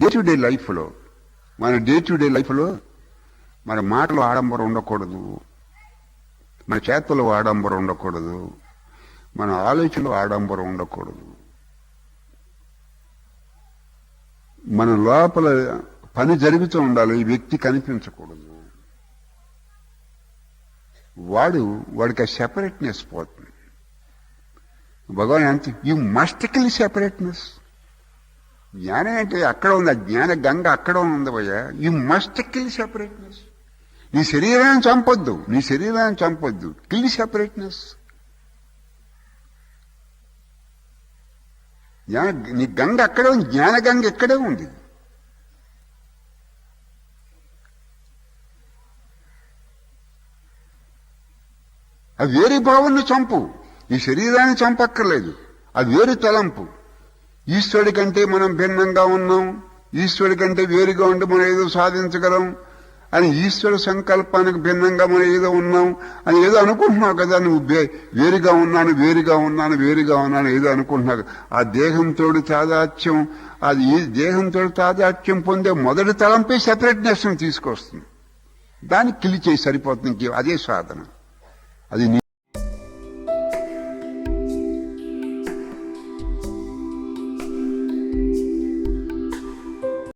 Day to day లైఫ్లో మన మాటలు ఆడంబరం ఉండకూడదు, మన చేతలు ఆడంబరం ఉండకూడదు, మన ఆలోచనలు ఆడంబరం ఉండకూడదు. మన లోపల పని జరుగుతూ ఉండాలి, ఈ వ్యక్తి కనిపించకూడదు. వాడికి ఆ సెపరేట్నెస్ పోతుంది. భగవాన్ అంటే యూ మస్ట్ కిల్ సెపరేట్నెస్. జ్ఞానం అంటే అక్కడ ఉంది, ఆ జ్ఞాన గంగ అక్కడ ఉంది భయ్యా. You must kill separateness. నీ శరీరాన్ని చంపొద్దు, కిల్ సెపరేట్నెస్. నీ గంగ అక్కడే ఉంది, జ్ఞాన గంగ ఇక్కడే ఉంది. అది వేరే భావాన్ని చంపు, ఈ శరీరాన్ని చంపక్కర్లేదు. అది వేరు తలంపు. ఈశ్వరుడి కంటే మనం భిన్నంగా ఉన్నాం, ఈశ్వరుడి కంటే వేరుగా ఉండి మనం ఏదో సాధించగలం అని, ఈశ్వర సంకల్పానికి భిన్నంగా మనం ఏదో ఉన్నాం అని ఏదో అనుకుంటున్నావు కదా. నువ్వు వేరుగా ఉన్నాను ఏదో అనుకుంటున్నావు. ఆ దేహంతో తాదాత్యం, అది ఈ దేహంతో తాదాత్యం పొందే మొదటి తలంపే సెపరేట్నెస్ తీసుకొస్తుంది. దాన్ని కిల్ చేసి సరిపోతుంది. అదే సాధన. అది